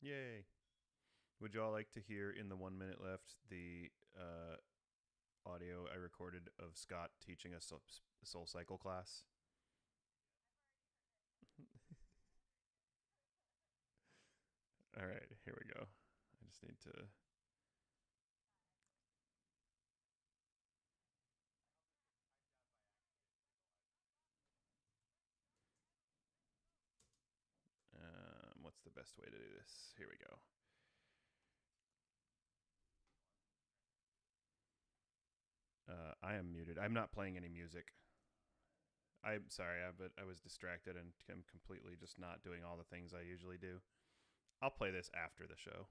Yay. Would you all like to hear in the 1 minute left the audio I recorded of Scott teaching us Soul Cycle class? All right, here we go. I just need to. What's the best way to do this? Here we go. I am muted. I'm not playing any music. I'm sorry, but I was distracted and I'm completely just not doing all the things I usually do. I'll play this after the show.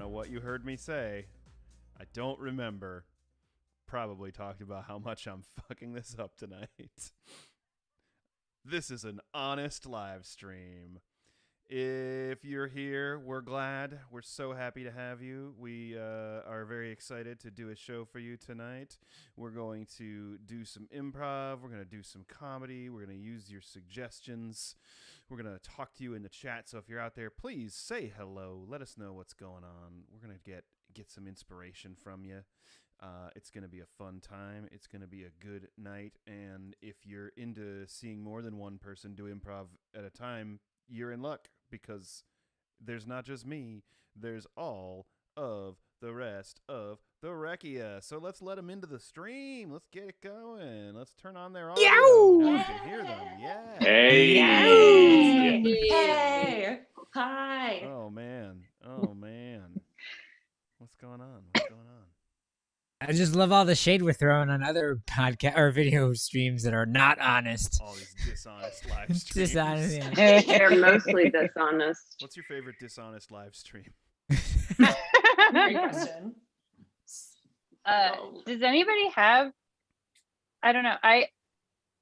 What you heard me say, I don't remember. Probably talked about how much I'm fucking this up tonight. This is an honest live stream. If you're here, we're glad. We're so happy to have you. We are very excited to do a show for you tonight. We're going to do some improv. We're going to do some comedy. We're going to use your suggestions. We're going to talk to you in the chat. So if you're out there, please say hello. Let us know what's going on. We're going to get some inspiration from you. It's going to be a fun time. It's going to be a good night. And if you're into seeing more than one person do improv at a time, you're in luck, because there's not just me, there's all of the rest of the Rekia. So let's let them into the stream. Let's get it going. Let's turn on their audio. Now you can hear them. Yeah. Hey. Hey. Hi. Oh man. What's going on? I just love all the shade we're throwing on other podcast or video streams that are not honest. All these dishonest live streams. Dishonest. Yeah. They're mostly dishonest. What's your favorite dishonest live stream? Great question. Does anybody have? I don't know.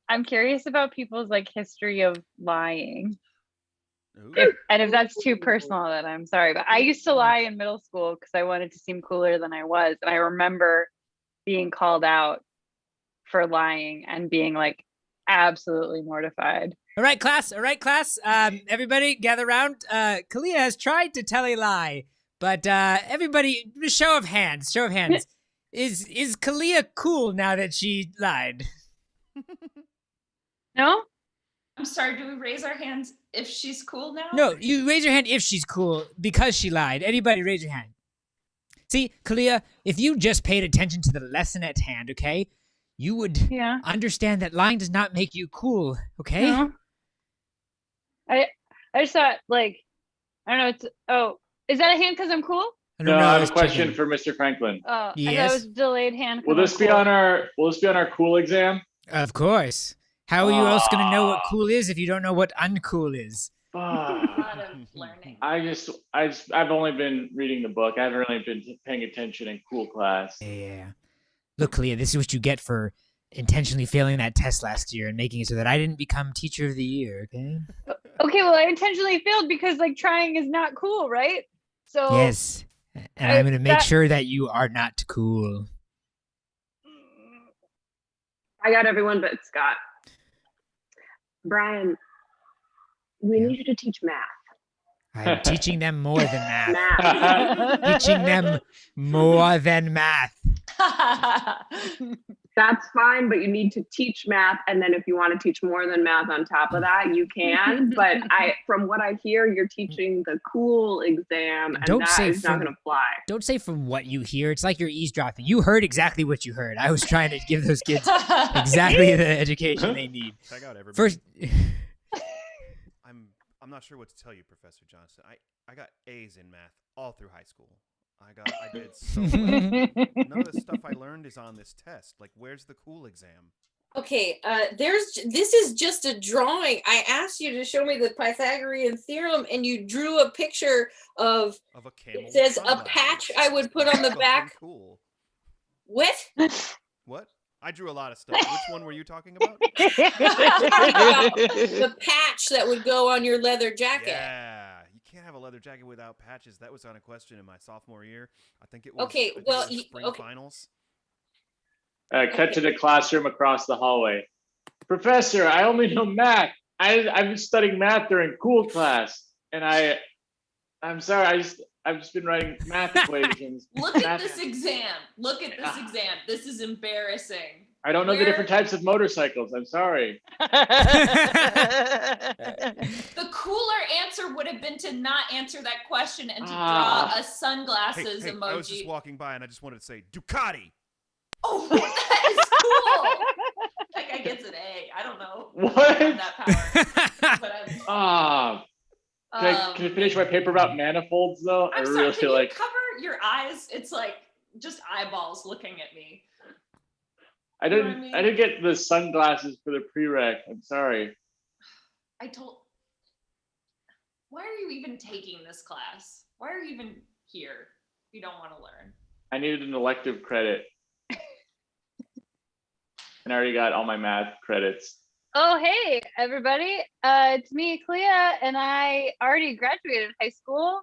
I'm curious about people's like history of lying. If that's too personal, then I'm sorry. But I used to lie in middle school because I wanted to seem cooler than I was, and I remember being called out for lying and being like absolutely mortified. All right, class. Everybody gather around. Kalia has tried to tell a lie, but everybody, show of hands. Is Kalia cool now that she lied? No? I'm sorry, do we raise our hands if she's cool now? No, you raise your hand if she's cool because she lied. Anybody raise your hand. See, Kalia, if you just paid attention to the lesson at hand, okay, you would understand that lying does not make you cool, okay? No. I just thought, like, I don't know, is that a hand because I'm cool? No, I have a question for Mr. Franklin. Oh, yes. I thought it was delayed hand. Will this be on our cool exam? Of course. How are you else gonna know what cool is if you don't know what uncool is? A lot of learning. I've only been reading the book. I haven't really been paying attention in cool class. Yeah. Look, Kalia, this is what you get for intentionally failing that test last year and making it so that I didn't become teacher of the year, okay? Okay, well, I intentionally failed because like trying is not cool, right? So Yes. And I'm going to make sure that you are not cool. I got everyone but Scott. Brian, we need you to teach math. I'm teaching them more than math. Math. Teaching them more than math. That's fine, but you need to teach math, and then if you want to teach more than math on top of that, you can. But from what I hear, you're teaching the cool exam, and that is not going to fly. Don't say from what you hear. It's like you're eavesdropping. You heard exactly what you heard. I was trying to give those kids exactly the education they need. Check out everybody. First, I'm not sure what to tell you, Professor Johnson. I got A's in math all through high school. I did so well. None of the stuff I learned is on this test. Like, where's the cool exam? Okay, this is just a drawing. I asked you to show me the Pythagorean theorem, and you drew a picture of a camel. It says a patch I would put on the back. Cool. What? What? I drew a lot of stuff. Which one were you talking about? The patch that would go on your leather jacket. Yeah. You can't have a leather jacket without patches. That was on a question in my sophomore year. I think it was. Okay, well, spring finals. Cut to the classroom across the hallway. Professor, I only know math. I've been studying math during cool class, and I'm sorry. I've just been writing math equations. Look at this exam. Look at this exam. This is embarrassing. I don't know the different types of motorcycles. I'm sorry. The cooler answer would have been to not answer that question and to draw a sunglasses Hey, emoji. I was just walking by and I just wanted to say Ducati. Oh, that is cool. That guy gets an A. I don't know. What? That power. But Can I finish my paper about manifolds though? I'm I sorry, really can feel you like cover your eyes? It's like just eyeballs looking at me. I didn't get the sunglasses for the prereq. I'm sorry. Why are you even taking this class? Why are you even here if you don't want to learn? I needed an elective credit. And I already got all my math credits. Oh, hey, everybody. It's me, Clea, and I already graduated high school.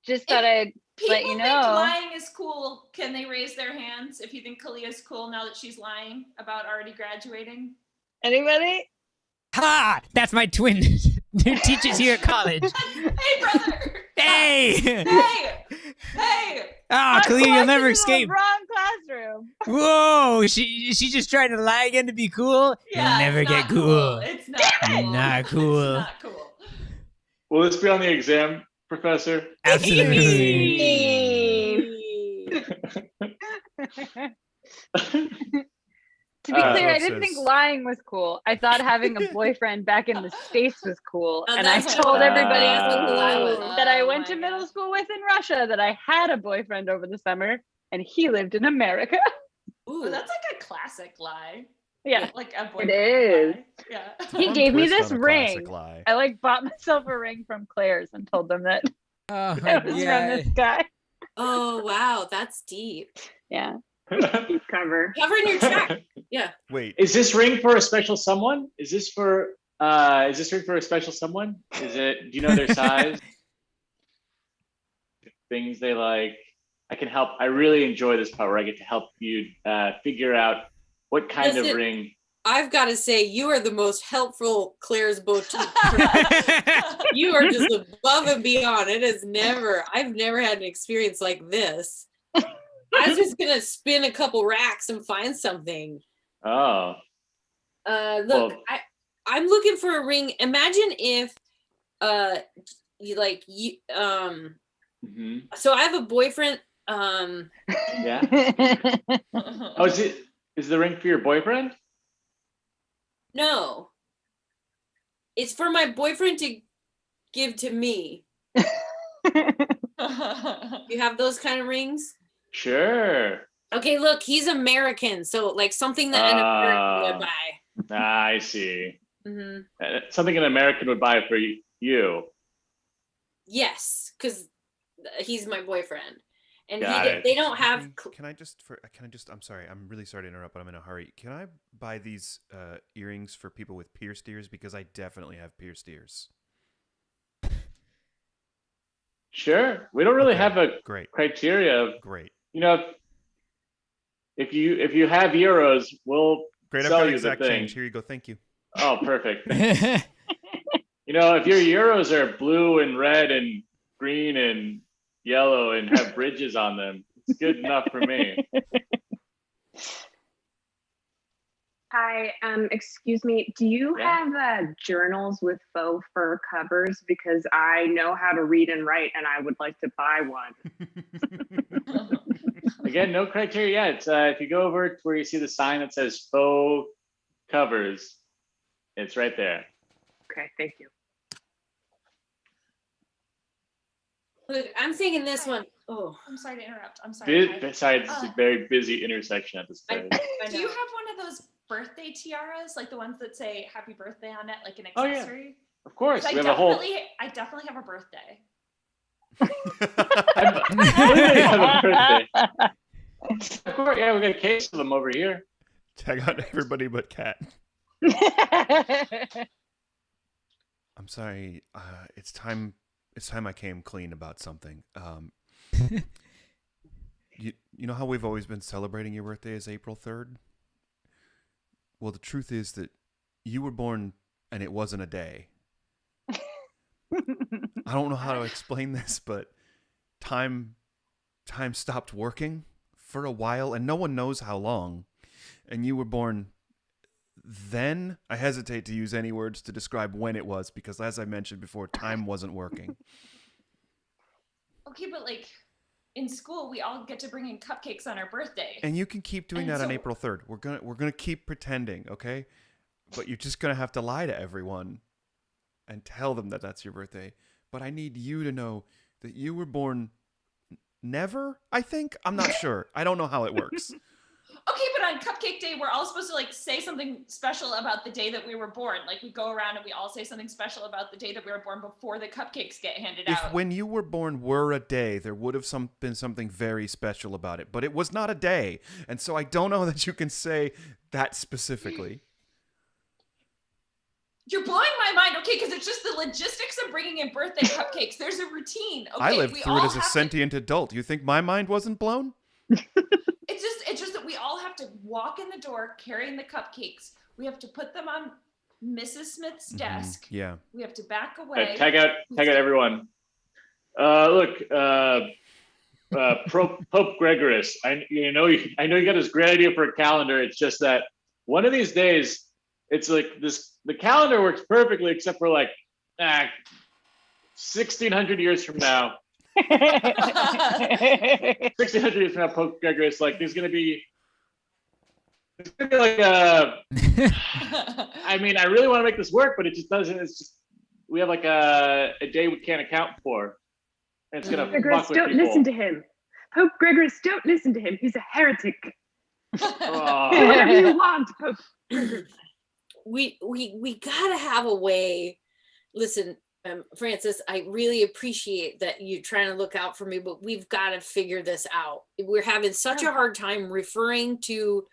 Just thought I'd let you know. People think lying is cool. Can they raise their hands if you think Kalia is cool now that she's lying about already graduating? Anybody? Ha! That's my twin who teaches here at college. Hey, brother! Hey! Hey! Ah, Kalia, you'll never escape. Wrong classroom. Whoa! She just tried to lie again to be cool. Yeah, You'll never get cool. It's not cool. Not cool. It's not cool. Will this be on the exam, Professor? Absolutely. To be clear, I didn't think lying was cool. I thought having a boyfriend back in the States was cool. And I told everybody that I went to middle school with in Russia that I had a boyfriend over the summer and he lived in America. Ooh, that's like a classic lie. Yeah. Like a boyfriend. It is. Lie. Yeah. He gave me this ring. Lie. I like bought myself a ring from Claire's and told them that it was from this guy. Oh, wow. That's deep. Yeah. Deep cover. Covering your track. Yeah. Wait. Is this ring for a special someone? Is this ring for a special someone? Do you know their size? Things they like. I can help. I really enjoy this part where I get to help you figure out what kind of ring. I've got to say, you are the most helpful Claire's Boutique. You are just above and beyond. I've never had an experience like this. I was just gonna spin a couple racks and find something. Oh. Look, I'm looking for a ring. Imagine if, So I have a boyfriend. Yeah. Oh, is the ring for your boyfriend? No. It's for my boyfriend to give to me. You have those kind of rings? Sure. Okay, look, he's American, so like something that an American would buy. I see. Hmm. Something an American would buy for you. Yes, because he's my boyfriend, and Got it. they don't have. Can I just? I'm sorry. I'm really sorry to interrupt, but I'm in a hurry. Can I buy these earrings for people with pierced ears because I definitely have pierced ears. Sure. We don't really Okay, have a great. criteria of, Great. you know, if you have euros, we'll Great. I've sell got you the exact thing. change. Here you go. Thank you. Oh, perfect. You know, if your euros are blue and red and green and yellow and have bridges on them, it's good enough for me. Hi, excuse me. Do you Yeah. have journals with faux fur covers? Because I know how to read and write, and I would like to buy one. Again, no criteria yet. If you go over to where you see the sign that says faux covers, it's right there. Okay, thank you. Look, I'm thinking this one. Oh, I'm sorry to interrupt. I'm sorry. Hi. Besides, it's a very busy intersection at this place. I Do you know. have one of those birthday tiaras, like the ones that say "Happy Birthday" on it, like an Oh, yeah. accessory? Of course, 'Cause we have a whole. I definitely have a birthday. I literally have a birthday. Of course, yeah, we got a case of them over here. Tag out everybody but Cat. I'm sorry. It's time. It's time I came clean about something. You know how we've always been celebrating your birthday as April 3rd? Well, the truth is that you were born and it wasn't a day. I don't know how to explain this, but time stopped working for a while, and no one knows how long. And you were born then. I hesitate to use any words to describe when it was, because as I mentioned before, time wasn't working. Okay, but like in school, we all get to bring in cupcakes on our birthday. And you can keep doing And that on so- April 3rd. We're gonna keep pretending, okay? But you're just gonna have to lie to everyone and tell them that that's your birthday. But I need you to know that you were born never, I think. I'm not sure. I don't know how it works. Okay, but on Cupcake Day, we're all supposed to like say something special about the day that we were born. Like we go around and we all say something special about the day that we were born before the cupcakes get handed If out. when you were born were a day, there would have been something very special about it. But it was not a day. And so I don't know that you can say that specifically. You're blowing my mind, okay? Because it's just the logistics of bringing in birthday cupcakes. There's a routine. Okay, I lived we through it all as a have to- sentient adult. You think my mind wasn't blown? It's just that we all have to walk in the door carrying the cupcakes. We have to put them on Mrs. Smith's desk. Yeah. We have to back away. Tag out everyone. Look, Pope Gregorius. I know you got this great idea for a calendar. It's just that one of these days, it's like this. The calendar works perfectly, except for like 1,600 years from now. 1,600 years from now, Pope Gregorius. Like there's gonna be like I mean, I really want to make this work, but it just doesn't. It's just we have like a day we can't account for. And it's gonna Gregorius, fuck with don't people. listen to him. Pope Gregorius, don't listen to him. He's a heretic. Oh. Do whatever you want, Pope Gregorius. We gotta have a way. Listen, Francis, I really appreciate that you're trying to look out for me, but we've got to figure this out. We're having such a hard time referring to,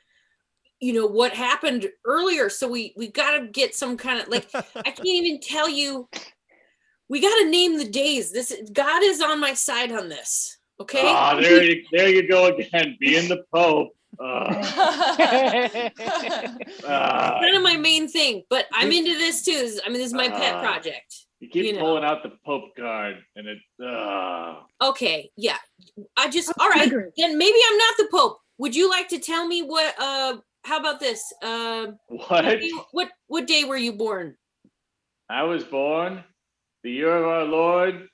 what happened earlier. So we got to get some kind of like, I can't even tell you. We got to name the days. God is on my side on this. Okay. Oh, there you go again, being the Pope. Kind of my main thing, but I'm into this too. This is my pet project. You keep pulling out the Pope card, and it. Okay, yeah. All right. Then maybe I'm not the Pope. Would you like to tell me what? How about this? What day were you born? I was born the year of our Lord,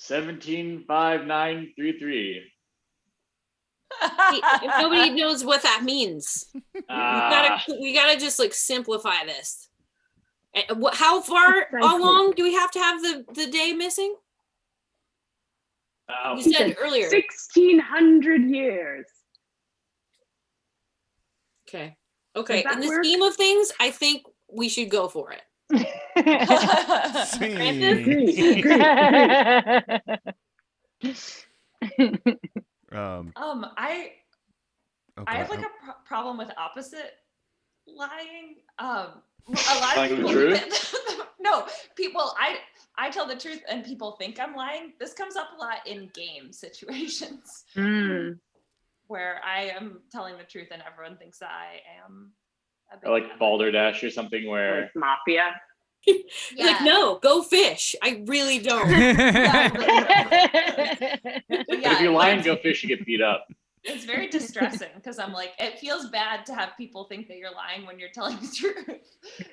175933. If nobody knows what that means, we gotta just like simplify this. How long do we have to have the day missing? You said earlier 1,600 years. Okay. Okay, Does in that the work? scheme of things, I think we should go for it. I oh, I go have like ahead. a problem with opposite lying. A lot of Telling the people. truth? No, people. I tell the truth, and people think I'm lying. This comes up a lot in game situations where I am telling the truth, and everyone thinks I am. A big Or like liar. Balderdash or something where Like Mafia. You're like, no, go fish. I really don't. but if you're lying, go fish, you get beat up. It's very distressing because I'm like, it feels bad to have people think that you're lying when you're telling the truth.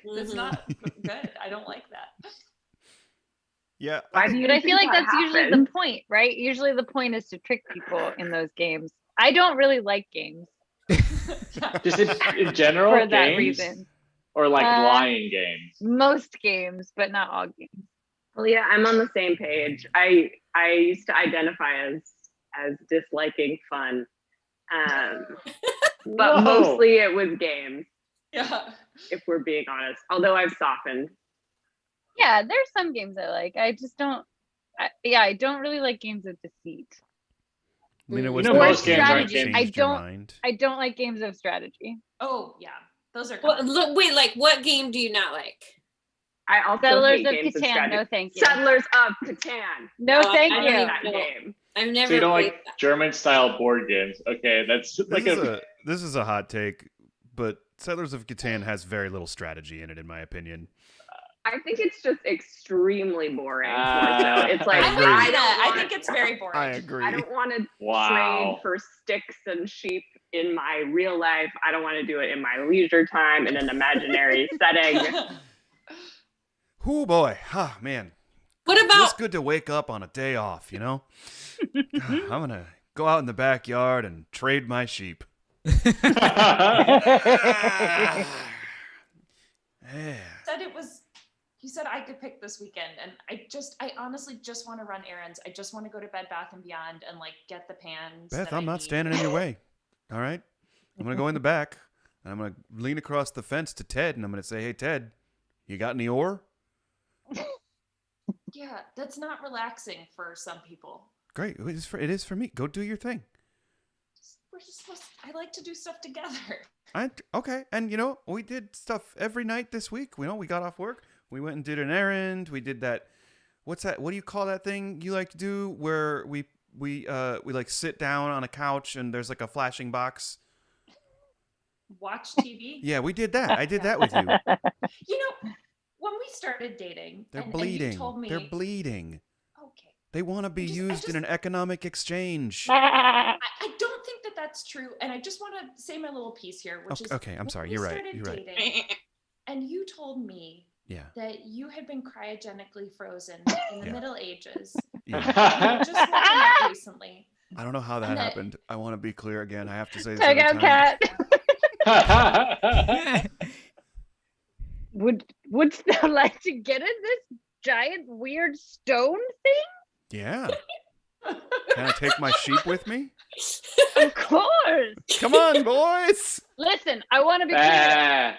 It's not good. I don't like that. Yeah. Why do you But I feel think like that that's usually the happens? point, right? Usually the point is to trick people in those games. I don't really like games Just in general, for that games? reason. Or like Uh, lying games? Most games, but not all games. Well, yeah, I'm on the same page. I used to identify as disliking fun, but Whoa. mostly it was games. Yeah. If we're being honest, although I've softened. Yeah, there's some games I like. I just don't. I don't really like games of deceit. Lena, You was know, there most a game games that aren't changed games. your I don't- mind? I don't like games of strategy. Oh yeah, those are. Well, common. look, wait, like what game do you not like? I also Settlers hate of games of Catan, strategy. no thank you. Settlers of Catan. No Oh, thank I I don't you. even that know. game. I've never So you don't played like German style board games? Okay, that's like This is a hot take, but Settlers of Catan has very little strategy in it, in my opinion. I think it's just extremely boring. Ah. It's like I'm with agree. you, I Nat. don't I want, think it's very boring. I agree. I don't want to Wow. trade for sticks and sheep in my real life. I don't want to do it in my leisure time in an imaginary setting. Oh boy, man. What It feels about good to wake up on a day off, you know? I'm gonna go out in the backyard and trade my sheep. Yeah. Said it was. You said I could pick this weekend, and I honestly just want to run errands. I just want to go to Bed Bath and Beyond and like get the pans. Beth, that I'm I not need. standing in your way. All right? I'm gonna go in the back and I'm gonna lean across the fence to Ted and I'm gonna say, "Hey Ted, you got any ore?" Yeah, that's not relaxing for some people. Great. It is for me. Go do your thing. We're just supposed. I like to do stuff together. Okay, and you know, we did stuff every night this week. We got off work. We went and did an errand. We did that. What's that? What do you call that thing you like to do where we like sit down on a couch and there's like a flashing box? Watch TV. Yeah, we did that. I did that with you. You know, when we started dating, They're and bleeding. you told me, They're bleeding. okay, They want to be I used in just- an economic exchange. I don't think that that's true, and I just want to say my little piece here, which is Okay, I'm when sorry. we You're right. started You're right. dating, and you told me Yeah. that you had been cryogenically frozen in the Yeah. Middle Ages. Yeah. You had just woken up recently. I don't know how that And that- happened. I want to be clear again. I have to say this Tag every out, time. cat. Would Snow like to get in this giant weird stone thing? Yeah. Can I take my sheep with me? Of course. Come on, boys. Listen, I want to be clear.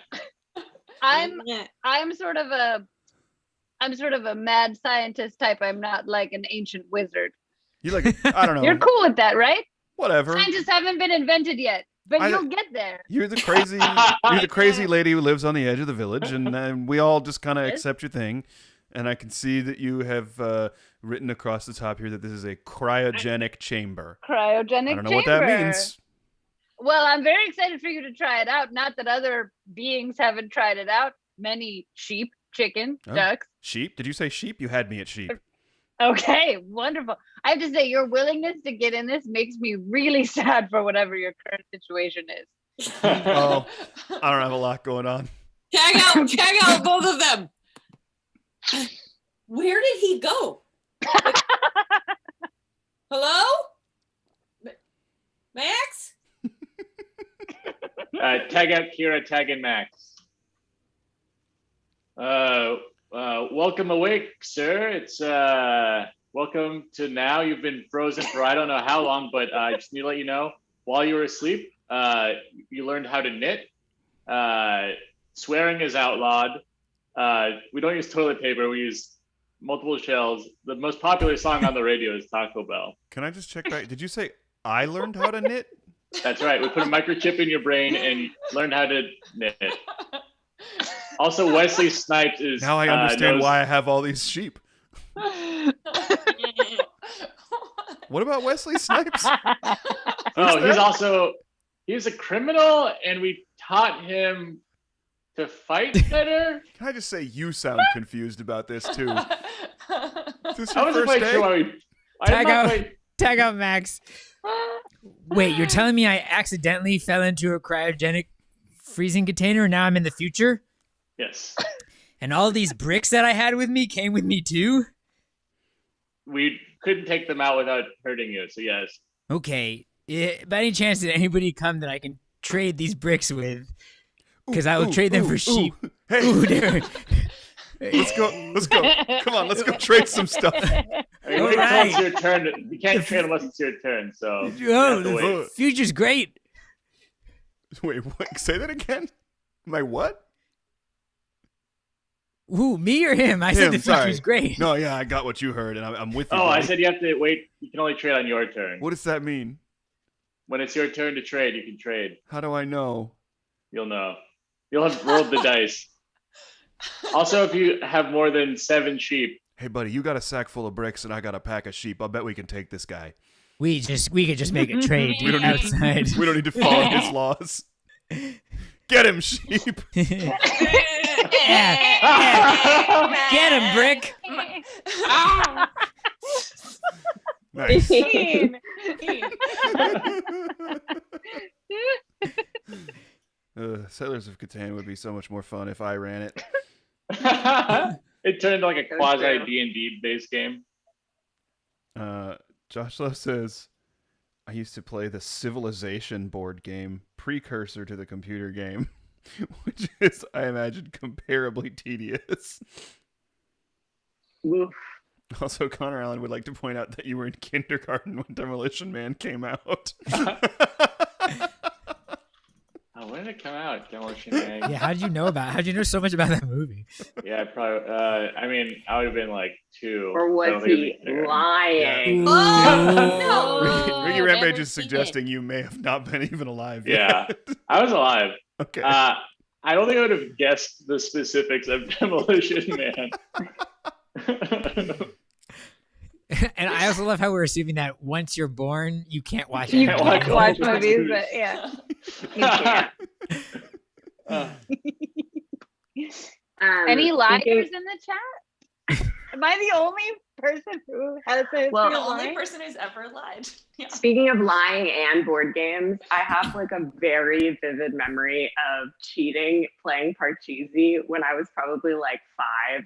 I'm sort of a mad scientist type. I'm not like an ancient wizard. You like? I don't know. You're cool with that, right? Whatever. Scientists haven't been invented yet, but you'll get there. You're the crazy. You're the crazy lady who lives on the edge of the village, and we all just kind of Yes. accept your thing. And I can see that you have written across the top here that this is a cryogenic chamber. Cryogenic I don't know what that chamber. means. Well, I'm very excited for you to try it out. Not that other beings haven't tried it out. Many sheep, chicken, Oh. ducks. Sheep? Did you say sheep? You had me at sheep. Okay, wonderful. I have to say, your willingness to get in this makes me really sad for whatever your current situation is. Oh, I don't have a lot going on. Tag out both of them. Where did he go? Hello? Max? Tag out Kira, tag in Max. Welcome awake, sir. It's welcome to now. You've been frozen for I don't know how long, but I just need to let you know, while you were asleep, you learned how to knit. Swearing is outlawed. We don't use toilet paper. We use multiple shells. The most popular song on the radio is Taco Bell. Can I just check back? Did you say I learned how to knit? That's right. We put a microchip in your brain and learn how to knit. Also, Wesley Snipes is. Now I understand why I have all these sheep. What about Wesley Snipes? He's a criminal, and we taught him to fight better. Can I just say you sound confused about this too? Is this your I wasn't first quite day? sure why we. Tag out, Max. Wait, you're telling me I accidentally fell into a cryogenic freezing container and now I'm in the future? Yes. And all these bricks that I had with me came with me too? We couldn't take them out without hurting you, so yes. Okay. By any chance did anybody come that I can trade these bricks with? Because I will trade them for sheep. Hey. Let's go. Come on, let's go trade some stuff. It's your turn. You can't trade unless it's your turn, so the future's great. Wait, what? Say that again? My what? Who, me or him? I said the future's great. No, yeah, I got what you heard, and I'm with you. Oh, buddy. I said you have to wait. You can only trade on your turn. What does that mean? When it's your turn to trade, you can trade. How do I know? You'll know. You'll have rolled the dice. Also, if you have more than 7 sheep. Hey, buddy, you got a sack full of bricks, and I got a pack of sheep. I'll bet we can take this guy. We could just make a trade outside. We don't need to follow his laws. Get him, sheep. Get him, Brick. Nice. Settlers of Catan would be so much more fun if I ran it. It turned into like a quasi D&D based game. Josh Love says, I used to play the Civilization board game, precursor to the computer game, which is, I imagine, comparably tedious. Oof. Also, Connor Allen would like to point out that you were in kindergarten when Demolition Man came out. When did it come out? Demolition Man. Yeah, how'd you know so much about that movie? Yeah, probably. I mean, I would have been like 2. Or was he lying? No. Ricky Rampage is suggesting you may have not been even alive yet. Yeah, I was alive. Okay. I don't think I would have guessed the specifics of Demolition Man. And I also love how we're assuming that once you're born, you can't watch You can't watch movies, but yeah. You can't. Any liars in the chat? Am I the only person who has a the only person who's ever lied? Yeah. Speaking of lying and board games, I have like a very vivid memory of cheating playing Parcheesi when I was probably like 5.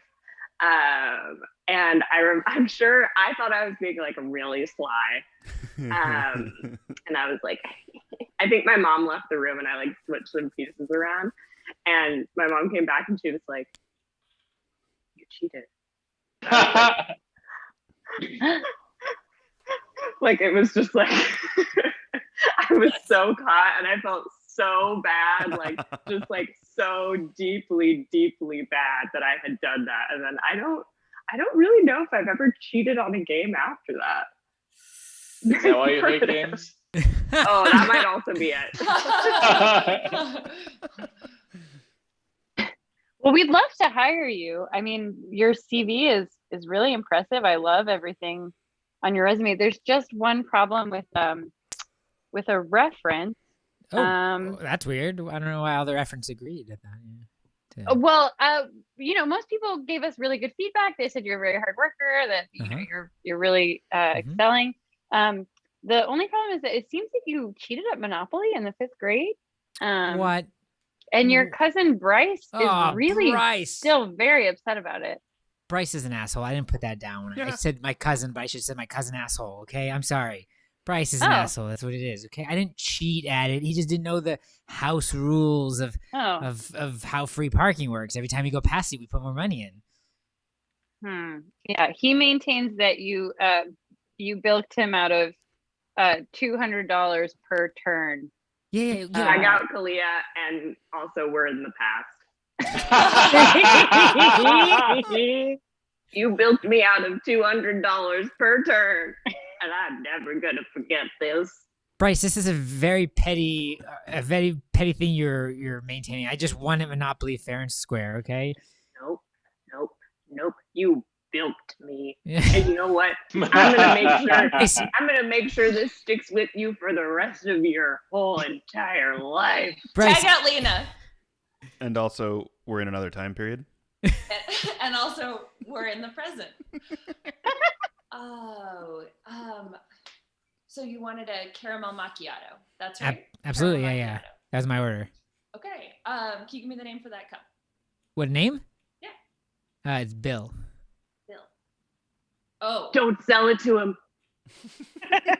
And I'm sure I thought I was being like really sly. And I was like, I think my mom left the room and I like switched some pieces around. And my mom came back and she was like, you cheated. Like it was just like, I was so caught and I felt so bad, like just like so deeply, deeply bad that I had done that. And then I don't really know if I've ever cheated on a game after that. Is that why you hate games? Oh, that might also be it. Well, we'd love to hire you. I mean, your CV is really impressive. I love everything on your resume. There's just one problem with a reference. That's weird. I don't know why all the reference agreed at that. Yeah. Well, most people gave us really good feedback. They said you're a very hard worker, that you're really excelling. The only problem is that it seems that you cheated at Monopoly in the 5th grade. What? And your cousin Bryce is really Bryce. Still very upset about it. Bryce is an asshole. I didn't put that down when I said my cousin, but I should have said my cousin asshole. Okay, I'm sorry. Bryce is an asshole. That's what it is. Okay, I didn't cheat at it. He just didn't know the house rules of how free parking works. Every time you go past it, we put more money in. Yeah, he maintains that you bilked him out of $200 per turn. Yeah. Check out Kalia, and also we're in the past. You bilked me out of $200 per turn, and I'm never gonna forget this. Bryce, this is a very petty thing you're maintaining. I just won at Monopoly fair and square, okay? Nope. You bilked me. Yeah. And you know what? I'm gonna make sure this sticks with you for the rest of your whole entire life. Bryce, Tag out Lena. And also, we're in another time period. And also, we're in the present. So you wanted a caramel macchiato. That's right? absolutely, Caramel yeah. macchiato. That's my order. Okay. Can you give me the name for that cup? What name? Yeah. It's Bill. Bill. Oh. Don't sell it to him.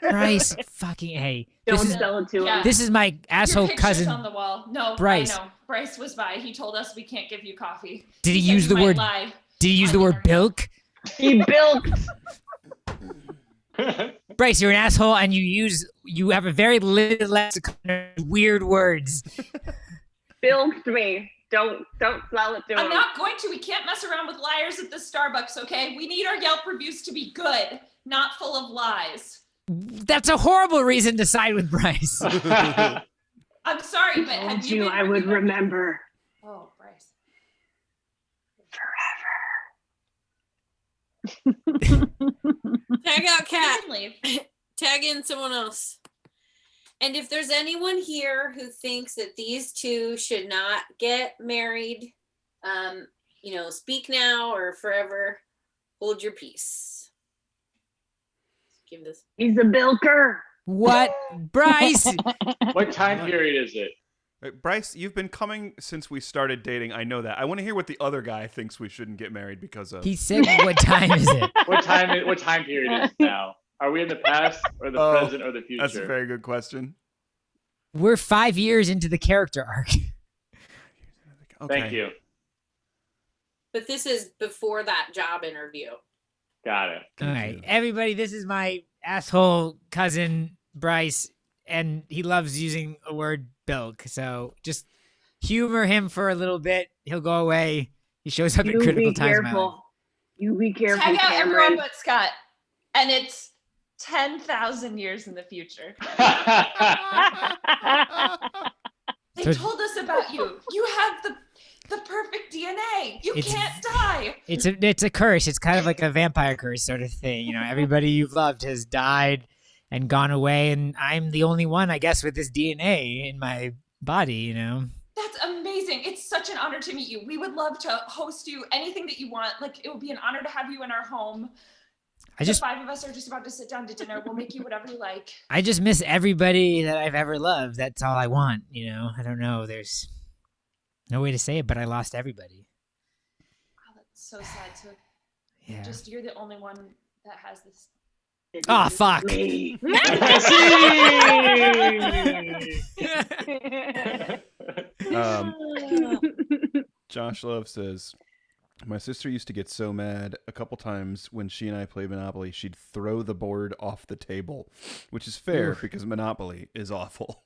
Bryce, fucking hey. Don't sell it to him. Yeah. This is my Your asshole picture's cousin. on the wall. No, Bryce. I know. Bryce was by. He told us we can't give you coffee. Did he said use you the might word? lie. Did he use the word bilk? He bilked. Bryce, you're an asshole, and you have a very limited lexicon of weird words. Bilked me. Don't sell it to him. I'm not going to. We can't mess around with liars at the Starbucks, okay? We need our Yelp reviews to be good, not full of lies. That's a horrible reason to side with Bryce. I'm sorry, but Told have you you been I would remember. Oh, Bryce. Tag out Cat. Leave. Tag in someone else. And if there's anyone here who thinks that these two should not get married, speak now or forever. Hold your peace. Give this. He's a bilker. What, Bryce? What time period is it? Bryce, you've been coming since we started dating. I know that. I want to hear what the other guy thinks we shouldn't get married because of. He said, "What time is it?" What time period is it now? Are we in the past or the present or the future? That's a very good question. We're 5 years into the character arc. Okay. Thank you. But this is before that job interview. Got it. All right, everybody, this is my asshole cousin Bryce, and he loves using a word bilk. So just humor him for a little bit. He'll go away. He shows up at critical times. You be careful, Tag out Cameron. everyone but Scott. And it's 10,000 years in the future. They told us about you. You have the perfect DNA. You can't die. It's a curse. It's kind of like a vampire curse sort of thing. You know, everybody you've loved has died and gone away, and I'm the only one, I guess, with this DNA in my body, you know. That's amazing. It's such an honor to meet you. We would love to host you, anything that you want. Like, it would be an honor to have you in our home. The 5 of us are just about to sit down to dinner. We'll make you whatever you like. I just miss everybody that I've ever loved. That's all I want, you know. I don't know. There's no way to say it, but I lost everybody. Oh, that's so sad. So Yeah. just you're the only one that has this. Oh, fuck. Josh Love says, my sister used to get so mad a couple times when she and I played Monopoly, she'd throw the board off the table, which is fair because Monopoly is awful.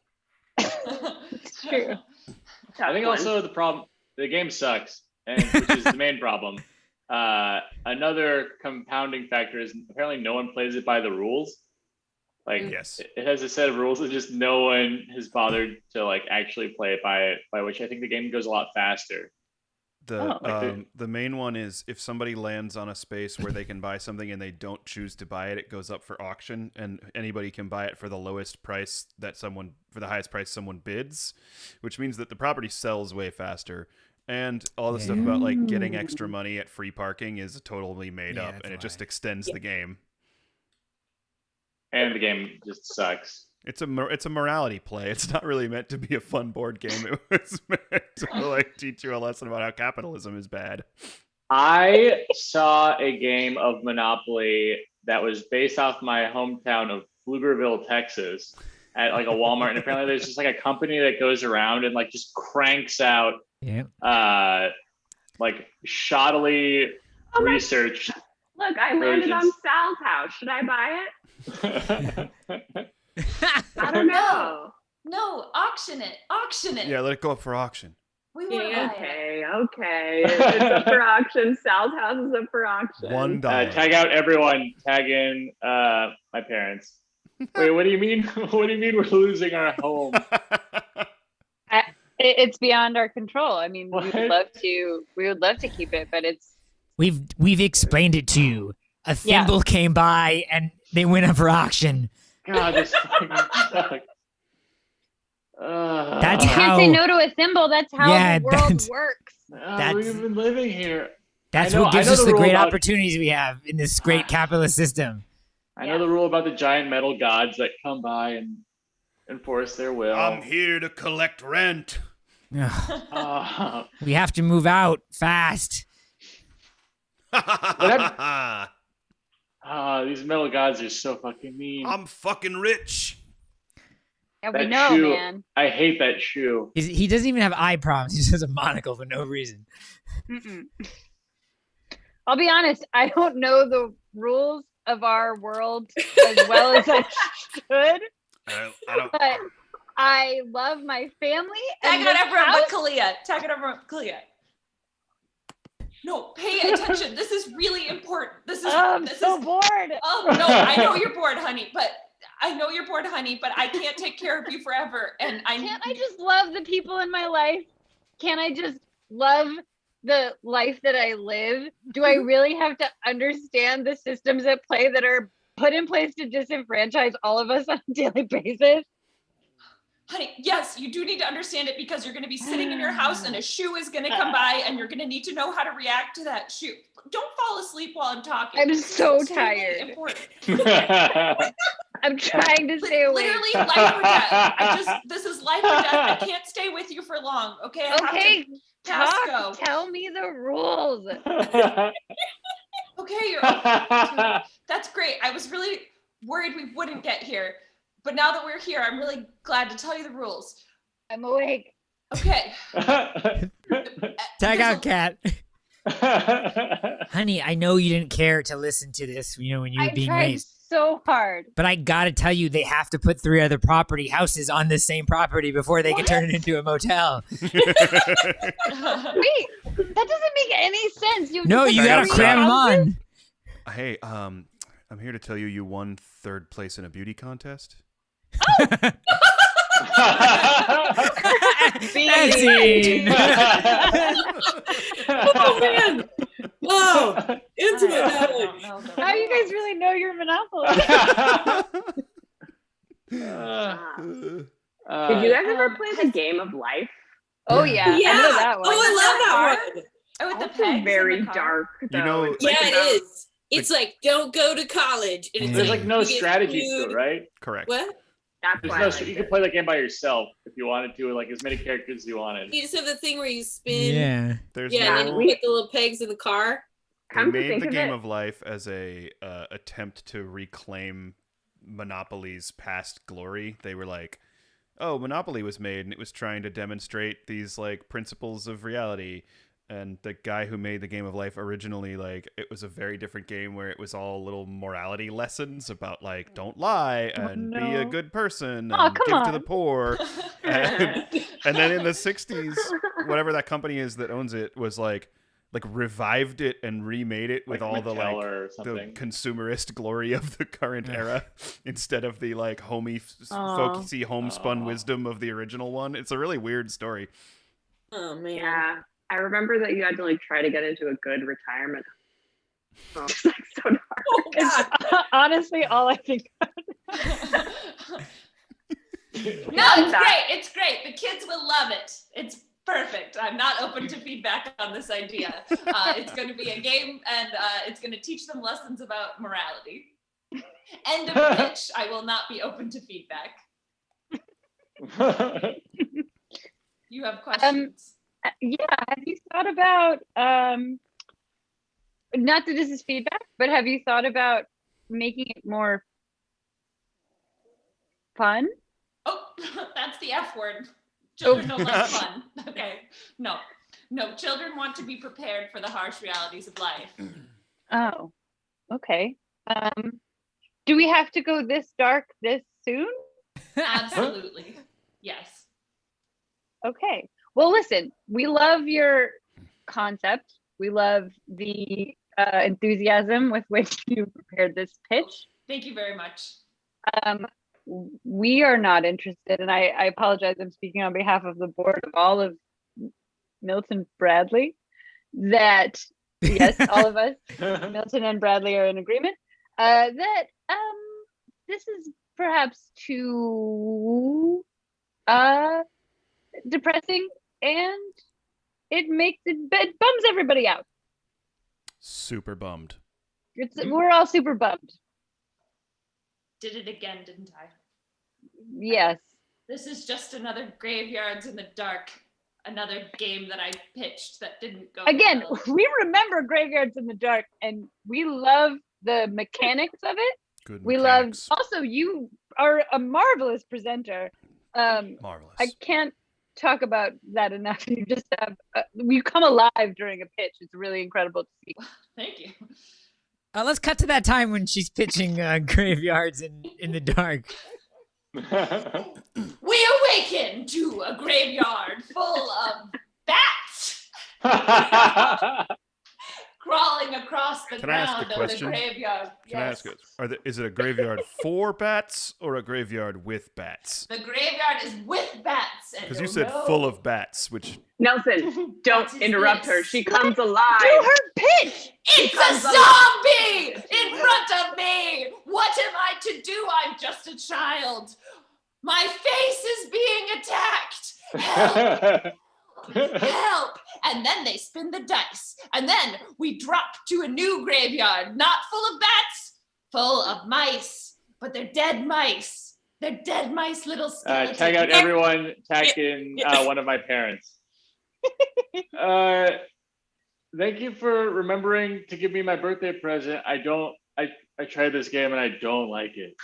It's true. I think also the game sucks, and which is the main problem. Another compounding factor is apparently no one plays it by the rules. Like, yes, it has a set of rules that just no one has bothered to like actually play it by which I think the game goes a lot faster. The main one is if somebody lands on a space where they can buy something and they don't choose to buy it, it goes up for auction, and anybody can buy it for the lowest price for the highest price someone bids, which means that the property sells way faster. And all the stuff about like getting extra money at free parking is totally made up, and it just extends the game. And the game just sucks. It's a morality play. It's not really meant to be a fun board game. It was meant to like teach you a lesson about how capitalism is bad. I saw a game of Monopoly that was based off my hometown of Pflugerville, Texas, at like a Walmart, and apparently there's just like a company that goes around and like just cranks out like shoddily researched. Look, I landed on Sal's house. Should I buy it? I don't know. No, auction it. Auction it. Yeah, let it go up for auction. We were Okay. It's up for auction. Sal's house is up for auction. $1. Tag out everyone. Tag in my parents. Wait, what do you mean? What do you mean we're losing our home? It's beyond our control. I mean, What? we would love to keep it, but it's We've explained it to you. A thimble came by and they went up for auction. God, this fucking sucks. That's you how. can't say no to a thimble. That's how Yeah, the world that's- works. We've been living here. That's I know- what gives I know us the the rule great about- opportunities we have in this great capitalist system. I know the rule about the giant metal gods that come by and enforce their will. I'm here to collect rent. Ugh, Uh, we have to move out fast. these metal gods are so fucking mean. I'm fucking rich. Yeah, we That know, shoe, man. I hate that shoe. He doesn't even have eye problems. He just has a monocle for no reason. Mm-mm. I'll be honest. I don't know the rules of our world as well as I should, I don't. but I love my family. Tag and out this everyone house- but Kalia. Tag out everyone but Kalia. No, pay attention. This is really important. This is. I'm this so is, bored. Oh no, I know you're bored, honey, but I can't take care of you forever. And Can't I just love the people in my life? Can't I just love the life that I live? Do I really have to understand the systems at play that are put in place to disenfranchise all of us on a daily basis? Honey, yes, you do need to understand it because you're going to be sitting in your house and a shoe is going to come by and you're going to need to know how to react to that shoe. Don't fall asleep while I'm talking. I'm This is so extremely tired. important. I'm trying to stay awake. Literally life or death. This is life or death. I can't stay with you for long. Okay. I Okay, have to go. tell me the rules. Okay, that's great. I was really worried we wouldn't get here, but now that we're here, I'm really glad to tell you the rules. I'm awake. Okay. Tag out, Cat. Honey, I know you didn't care to listen to this, when you were I being tried raised. so hard. But I gotta tell you, they have to put 3 other houses on the same property before they can turn it into a motel. Wait, that doesn't make any sense. You No, you gotta cram them on. Hey, I'm here to tell you won 3rd place in a beauty contest. Scene. Oh man! Wow! Intimate knowledge. How do you guys really know your Monopoly? Did you guys ever play the Game of Life? Oh yeah, Yeah! I know that one. Oh, I love that one. Oh, with the That's pegs in very the car. dark. Though. You know- It's Yeah, like it about- is. It's like don't go to college. And it's There's like no you get strategy to food. it, right? Correct. What? That's There's why no. I liked You it. could play the game by yourself if you wanted to, with like as many characters as you wanted. You just have the thing where you spin. Yeah. There's Yeah, and then no. you put the little pegs in the car. They Come to made think the of Game it- of Life as a attempt to reclaim Monopoly's past glory. They were like, "Oh, Monopoly was made, and it was trying to demonstrate these like principles of reality." And the guy who made the Game of Life originally, like, it was a very different game where it was all little morality lessons about like don't lie and be a no. good person Aw, and come give to the on. poor. And then in the 60s, whatever that company is that owns it was like revived it and remade it with Like all the Mattel like or the something. consumerist glory of the current era instead of the like Aw. folksy homespun Aw. wisdom of the original one. It's a really weird story. Oh man. Yeah, I remember that you had to like try to get into a good retirement. Oh, it's like so dark. Oh, God. It's honestly all I think. No, it's great. It's great. The kids will love it. It's perfect. I'm not open to feedback on this idea. It's going to be a game, and it's going to teach them lessons about morality. End of pitch. I will not be open to feedback. You have questions? Yeah, have you thought about not that this is feedback, but have you thought about making it more fun? Oh, that's the F word. Children don't like fun. Okay. No. Children want to be prepared for the harsh realities of life. Oh, okay. Do we have to go this dark this soon? Absolutely. Yes. Okay. Well, listen, we love your concept. We love the enthusiasm with which you prepared this pitch. Thank you very much. We are not interested, and I apologize. I'm speaking on behalf of the board of all of Milton Bradley. That yes, all of us, Milton and Bradley, are in agreement. That this is perhaps too depressing, and it bums everybody out. Super bummed. We're all super bummed. Did it again, didn't I? Yes. This is just another Graveyards in the Dark. Another game that I pitched that didn't go Again, well. we remember Graveyards in the Dark, and we love the mechanics of it. Good we mechanics. love. Also, you are a marvelous presenter. Marvelous. I can't talk about that enough. You just have you come alive during a pitch. It's really incredible to see. Thank you. Let's cut to that time when she's pitching Graveyards in the Dark. We awaken to a graveyard full of bats crawling across the Can I ask a ground of the question? graveyard. Can I ask it? Is it a graveyard for bats or a graveyard with bats? The graveyard is with bats. Because you said full of bats, which Nelson, don't What is interrupt this? her. She comes alive. Do her pitch. It's a zombie in front of me. What am I to do? I'm just a child. My face is being attacked. Help. Help. And then they spin the dice. And then we drop to a new graveyard, not full of bats, full of mice. But they're dead mice. They're dead mice, little skeletons. Tag out everyone. Tag in one of my parents. Thank you for remembering to give me my birthday present. I tried this game and I don't like it.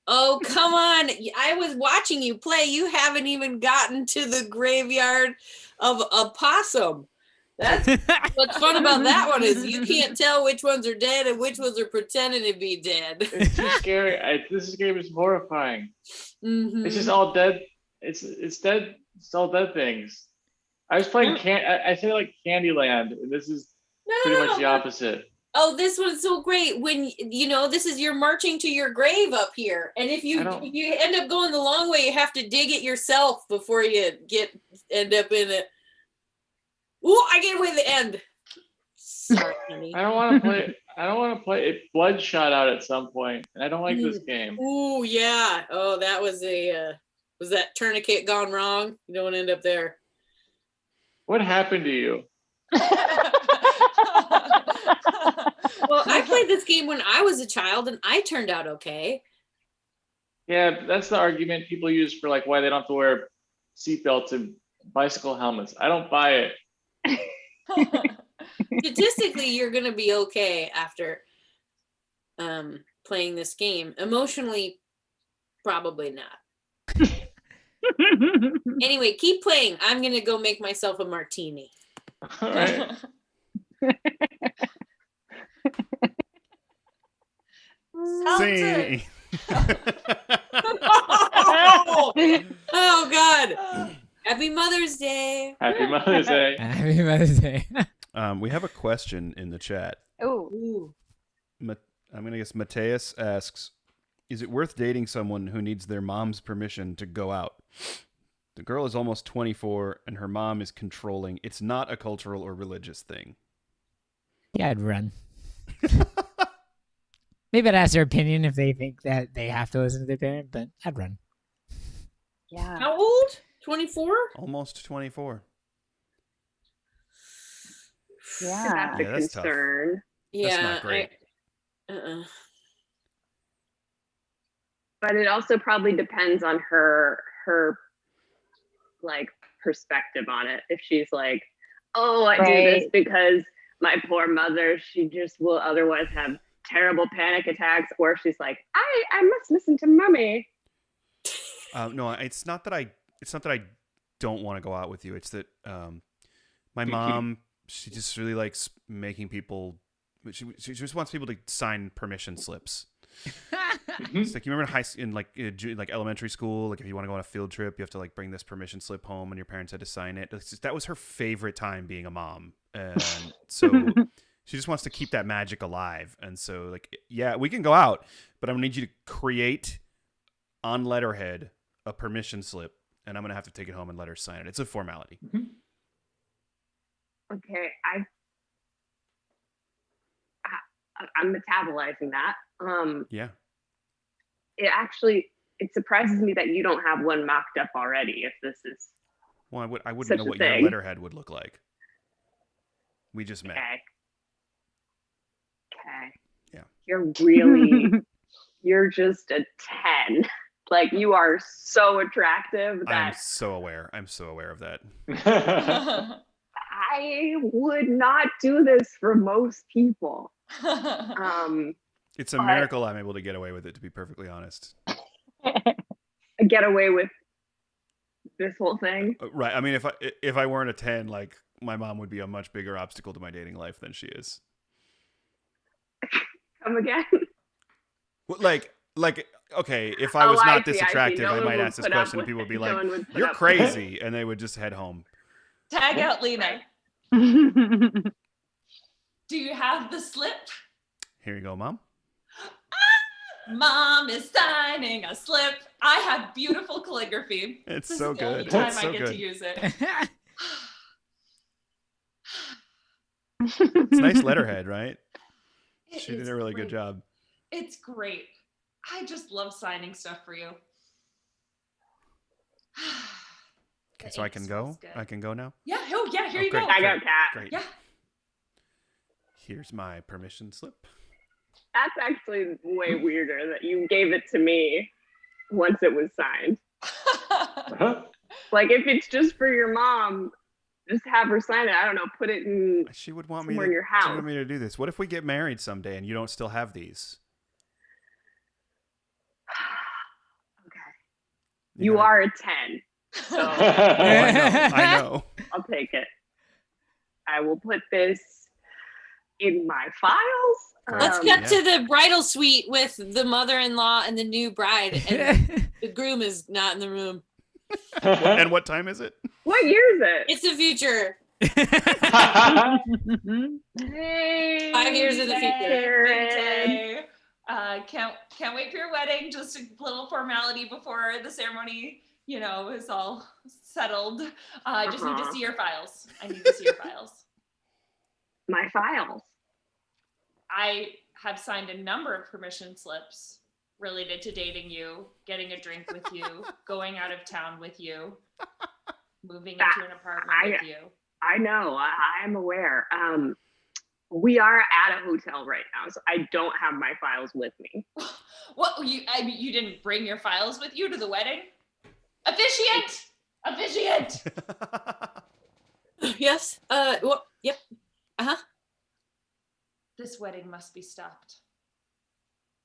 Oh, come on. I was watching you play. You haven't even gotten to the graveyard of a possum. That's what's fun about that one is you can't tell which ones are dead and which ones are pretending to be dead. It's too scary. This game is horrifying. Mhm. It's just all dead. It's dead. It's all dead things. I was playing I say like Candyland, and this is pretty much the opposite. Oh, this one's so great. When this is you're marching to your grave up here, and if you end up going the long way, you have to dig it yourself before you end up in it. Ooh, I get away the end. Sorry, honey. I don't want to play it. Bloodshot out at some point, and I don't like this game. Ooh, yeah. Oh, that was was that tourniquet gone wrong? You don't want to end up there. What happened to you? Well, I played this game when I was a child, and I turned out okay. Yeah, that's the argument people use for like why they don't have to wear seatbelts and bicycle helmets. I don't buy it. Statistically, you're gonna be okay after playing this game. Emotionally, probably not. Anyway, keep playing. I'm gonna go make myself a martini. All right. see. Oh God! Happy Mother's Day. Happy Mother's Day. Happy Mother's Day. We have a question in the chat. Oh. I'm going to guess Mateus asks, is it worth dating someone who needs their mom's permission to go out? The girl is almost 24 and her mom is controlling. It's not a cultural or religious thing. Yeah, I'd run. Maybe I'd ask their opinion if they think that they have to listen to their parent, but I'd run. Yeah. How old? 24? Almost 24. Yeah. That's a Yeah, that's tough. concern. Yeah. That's not great. But it also probably depends on her like perspective on it. If she's like, oh, I do this because my poor mother, she just will otherwise have terrible panic attacks, or if she's like, I must listen to mommy. No, it's not that I don't want to go out with you. It's that my mom, she just really likes making people. She just wants people to sign permission slips. It's like, you remember like elementary school, like if you want to go on a field trip, you have to like bring this permission slip home, and your parents had to sign it. That was her favorite time being a mom, and so she just wants to keep that magic alive. And so, like, yeah, we can go out, but I'm gonna need you to create on letterhead a permission slip, and I'm gonna have to take it home and let her sign it. It's a formality. Okay, I'm metabolizing that. Yeah. It surprises me that you don't have one mocked up already. If this is Well, I wouldn't such know a what your thing. letterhead would look like. We just met. Okay. Yeah. You're just a 10. Like, you are so attractive I'm that so aware of that. I would not do this for most people. It's a miracle I'm able to get away with it, to be perfectly honest. Get away with this whole thing. Right. I mean, if I weren't a 10, like, my mom would be a much bigger obstacle to my dating life than she is. Come again? Well, like, okay, if I was not this attractive, No I one might would ask this put up question, and with people would be it. No like, one would put "You're up with it." crazy," and they would just head home. Tag out Lena. Do you have the slip? Here you go, Mom. Mom is signing a slip. I have beautiful calligraphy. It's This so is the only good. time It's I so get good. to use it. It's nice letterhead, right? It She did is a really good great. job. It's great. I just love signing stuff for you. Okay, The so I ink can smells go. good. I can go now. Yeah. Oh, yeah. Here you great. go. I got cat. Great. Yeah. Here's my permission slip. That's actually way weirder that you gave it to me once it was signed. Like, if it's just for your mom, just have her sign it. I don't know, put it in She would want me somewhere to. in your She would house. want me to do this. What if we get married someday and you don't still have these? Okay. You gotta- are a 10. So Oh, I know. I'll take it. I will put this in my files. Great. Let's Um, get to the bridal suite with the mother-in-law and the new bride, and the groom is not in the room. And what time is it? What year is it? It's the future. Hey, 5 years in the future. Big Karen. day. Can't wait for your wedding. Just a little formality before the ceremony, is all settled. I just need to see your files. I need to see your files. My files. I have signed a number of permission slips related to dating you, getting a drink with you, going out of town with you, moving into an apartment with you. I know. I'm aware. We are at a hotel right now, so I don't have my files with me. What you didn't bring your files with you to the wedding? Officiant! Yes. Well, yep. This wedding must be stopped.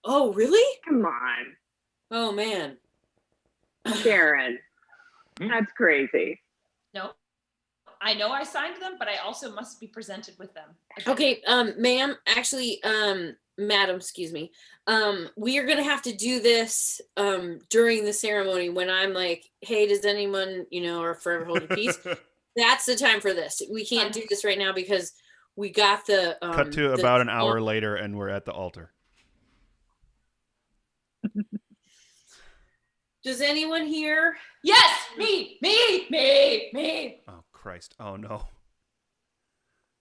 Oh, really? Come on, Oh man. Karen. That's crazy. No. I know I signed them, but I also must be presented with them. Okay, ma'am, actually, madam, excuse me. We are gonna have to do this during the ceremony when I'm like, hey, does anyone, or forever hold your peace? That's the time for this. We can't do this right now because we got the Cut to about an hour later, and we're at the altar. Does anyone here? Yes, me. Oh Christ! Oh no!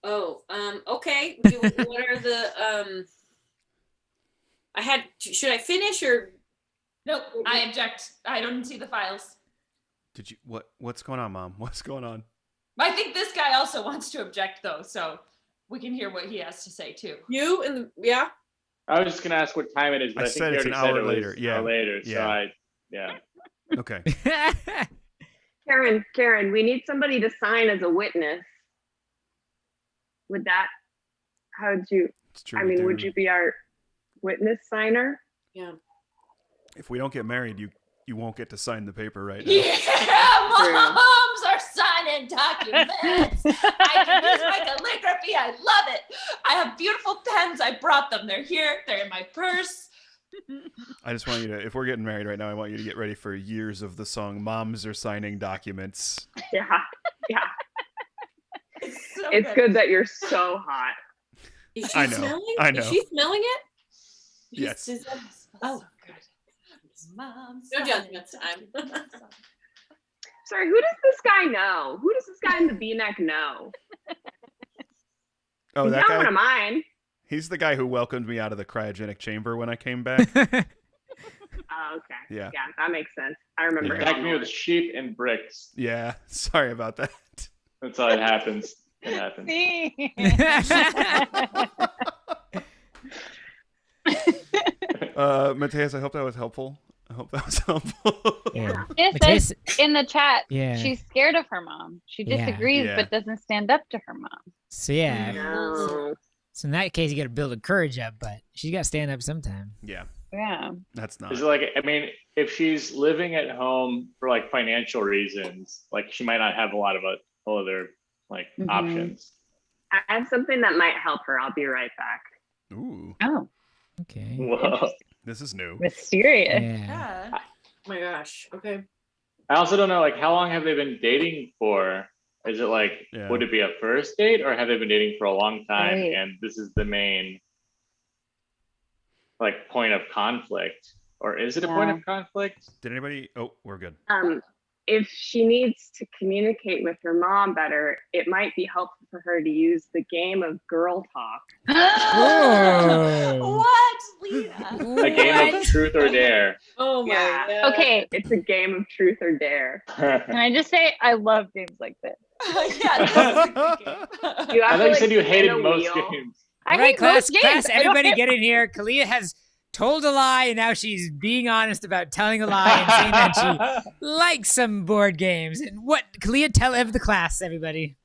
Oh, okay. What are the should I finish or? Nope, I object. I don't see the files. Did you What's going on, Mom? What's going on? I think this guy also wants to object, though, so we can hear what he has to say too. You and yeah. I was just gonna ask what time it is, but I I think said you it's an already said hour it was later. an Yeah. hour later. Yeah. So yeah. Okay. Karen, we need somebody to sign as a witness. Would that? How would you? It's true. I we mean, do. would you be our witness signer? Yeah. If we don't get married, you won't get to sign the paper right now. Yeah, moms are signing documents. I can use my calligraphy. I love it. I have beautiful pens. I brought them. They're here. They're in my purse. I just want you to, if we're getting married right now, I want you to get ready for years of the song "Moms Are Signing Documents." Yeah, yeah. So It's good that you're so hot. Is she I know, smelling? I know. Is she smelling it? Yes. Is that- Oh, oh, good. Mom's No signing judgment time. Sorry, who does this guy know? Who does this guy in the V-neck know? Oh, He's that not guy. one of mine. He's the guy who welcomed me out of the cryogenic chamber when I came back. Oh, okay. Yeah. Yeah, that makes sense. I remember. Yeah. him. Attack me with sheep and bricks. Yeah, sorry about that. That's how it happens. It happens. See? Mateus, I hope that was helpful. I hope that was helpful. Yeah. It Mateus- says in the chat, Yeah. she's scared of her mom. She Yeah. disagrees, Yeah. but doesn't stand up to her mom. So yeah. No. So in that case, you got to build her courage up, but she got to stand up sometime. Yeah, Yeah. that's not. Is it like, I mean, if she's living at home for like financial reasons, like she might not have a lot of other like Mhm. options. I have something that might help her. I'll be right back. Ooh, Oh, Okay. Whoa. this is new. mysterious. Yeah. Yeah. Oh my gosh. Okay. I also don't know, like, how long have they been dating for? Is it like, Yeah. would it be a first date, or have they been dating for a long time Right. and this is the main like point of conflict? Or is it a point Yeah. of conflict? Did anybody? Oh, we're good. If she needs to communicate with her mom better, it might be helpful for her to use the game of girl talk. Whoa. What, Lena? A game of truth or dare. Oh my Yeah. god. Okay, It's a game of truth or dare. can I just say I love games like this. Yeah, this is a good game. You I have thought to, you said you spin hated a most wheel. games. I All right, hate class, most games. class, I don't everybody hate- get in here. Kalia has told a lie, and now she's being honest about telling a lie and saying that she likes some board games. And what, Kalia, tell the class, everybody.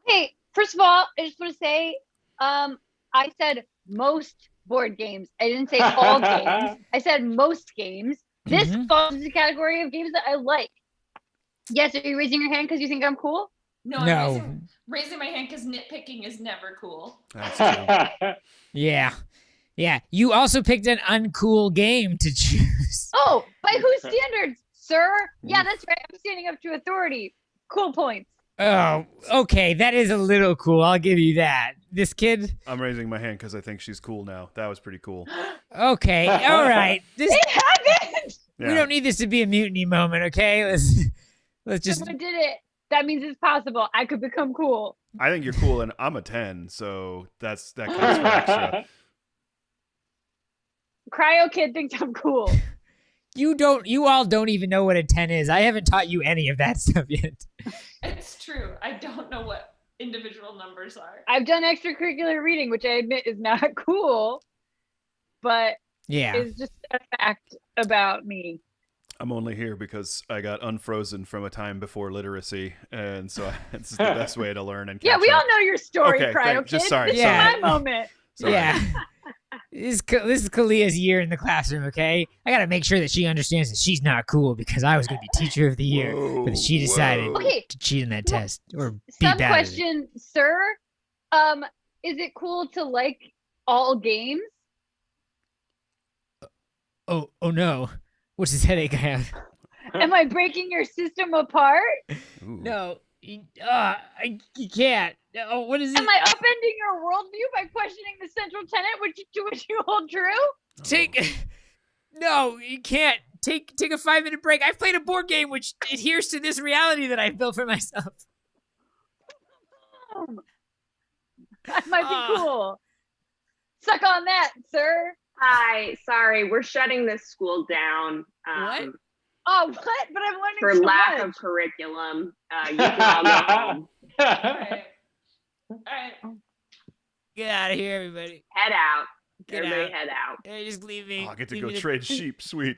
Okay, first of all, I just want to say, I said most board games. I didn't say all games. I said most games. This Mhm. falls into the category of games that I like. Yes, are you raising your hand because you think I'm cool? No, I'm No. raising my hand because nitpicking is never cool. That's true. Yeah. Yeah. You also picked an uncool game to choose. Oh, by whose standards, sir? Yeah, that's right. I'm standing up to authority. Cool points. Oh, okay. That is a little cool. I'll give you that. This kid. I'm raising my hand because I think she's cool now. That was pretty cool. Okay. All right. This, It happened. Yeah. We don't need this to be a mutiny moment, okay? Let's just. Someone did it. That means it's possible. I could become cool. I think you're cool, and I'm a 10, so that counts for extra. Cryo Kid thinks I'm cool. You all don't even know what a 10 is. I haven't taught you any of that stuff yet. It's true. I don't know what individual numbers are. I've done extracurricular reading, which I admit is not cool, but Yeah. is just a fact about me. I'm only here because I got unfrozen from a time before literacy, and so it's the best way to learn and catch Yeah, we all up. know your story, Okay, Cryo thank- just Kid. sorry, This sorry. is my moment. Sorry. Yeah. This is Kalia's year in the classroom, okay? I gotta make sure that she understands that she's not cool because I was gonna be teacher of the year, but she decided Whoa. Okay. to cheat on that test or be Some bad at it. question, sir. Is it cool to like all games? Oh no. What's this headache I have? Am I breaking your system apart? Ooh. No. You can't. Oh, what is it? Am I upending your worldview by questioning the central tenet to which you hold true? Take. No, you can't. Take a 5-minute break. I've played a board game which adheres to this reality that I've built for myself. That might be cool. Suck on that, sir. Hi, sorry, we're shutting this school down. What? Oh, what? But I'm learning For so lack much. of curriculum. You can all go home. All right. All right. Get out of here, everybody. Head out. Get Everybody out. head out. Hey, just leave me. Oh, I get to Leave go me trade sheep. Sweet.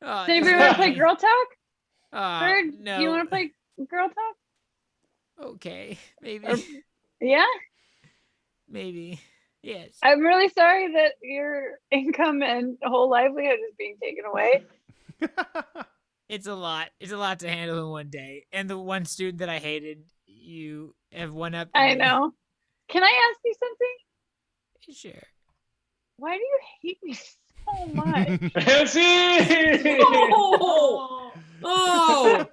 Oh, Does anybody want to play Girl Talk? Oh, Third, no. do you want to play Girl Talk? Okay, maybe. Yeah? Maybe. Yes. I'm really sorry that your income and whole livelihood is being taken away. It's a lot. It's a lot to handle in one day. And the one student that I hated, you have one up. I know. Can I ask you something? Sure. Why do you hate me Oh my. See? Oh,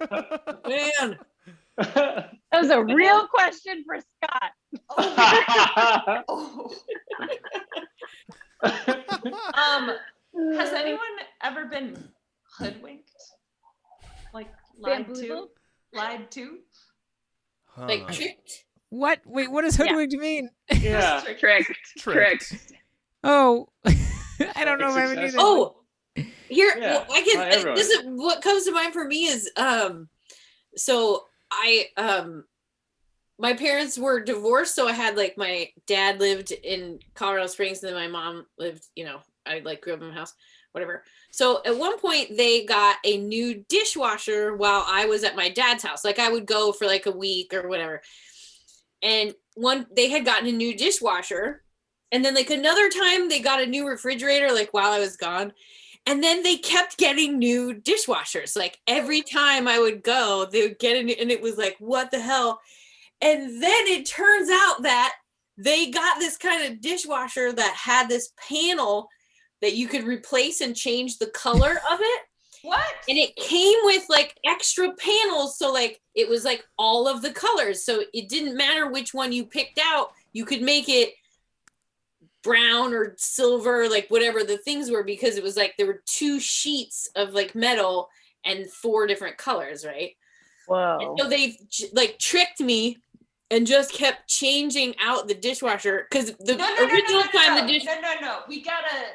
man. That was a real question for Scott. Oh. Has anyone ever been hoodwinked? Like lied Bamboozled? to? Like tricked? What? Wait, what does hoodwinked mean? Yeah. Tricked. Oh, I don't know if I would do that. Oh, here, Yeah, well, I can. everyone. This is what comes to mind for me is so I my parents were divorced, so I had like my dad lived in Colorado Springs, and then my mom lived, I like grew up in my house, whatever. So at one point they got a new dishwasher while I was at my dad's house. Like I would go for like a week or whatever. And they had gotten a new dishwasher, and then like another time they got a new refrigerator like while I was gone. And then they kept getting new dishwashers. Like every time I would go, they would get a new, and it was like, what the hell? And then it turns out that they got this kind of dishwasher that had this panel that you could replace and change the color of it. What? And it came with like extra panels. So like it was like all of the colors. So it didn't matter which one you picked out. You could make it brown or silver, like whatever the things were, because it was like there were 2 sheets of like metal and 4 different colors, right? Whoa. And so they like tricked me and just kept changing out the dishwasher because the original time the dishwasher. No. We gotta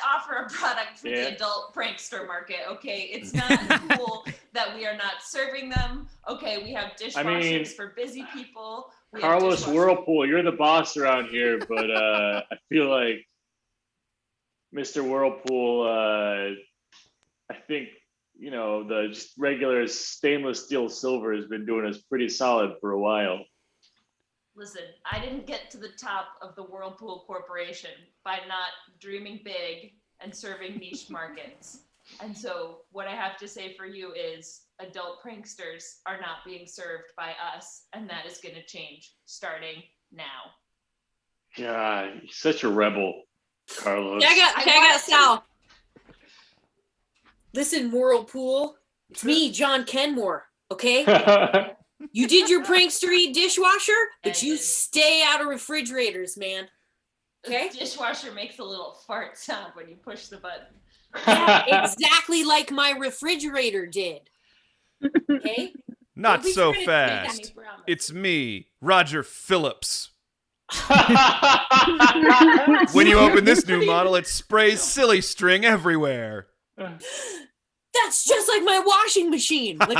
offer a product for the adult prankster market. Okay, it's not cool that we are not serving them. Okay, we have dishwashers for busy people. Carlos Whirlpool, you're the boss around here, but I feel like Mr. Whirlpool, I think, the just regular stainless steel silver has been doing us pretty solid for a while. Listen, I didn't get to the top of the Whirlpool Corporation by not dreaming big and serving niche markets. And so what I have to say for you is adult pranksters are not being served by us, and that is going to change starting now. God, you're such a rebel, Carlos. Tag out Sal. Listen, Whirlpool, it's me, John Kenmore, okay? You did your prankstery dishwasher, but you stay out of refrigerators, man. Okay? The dishwasher makes a little fart sound when you push the button. Yeah, exactly like my refrigerator did. Okay? Not so fast. It's me, Roger Phillips. When you open this new model, it sprays silly string everywhere. That's just like my washing machine. Like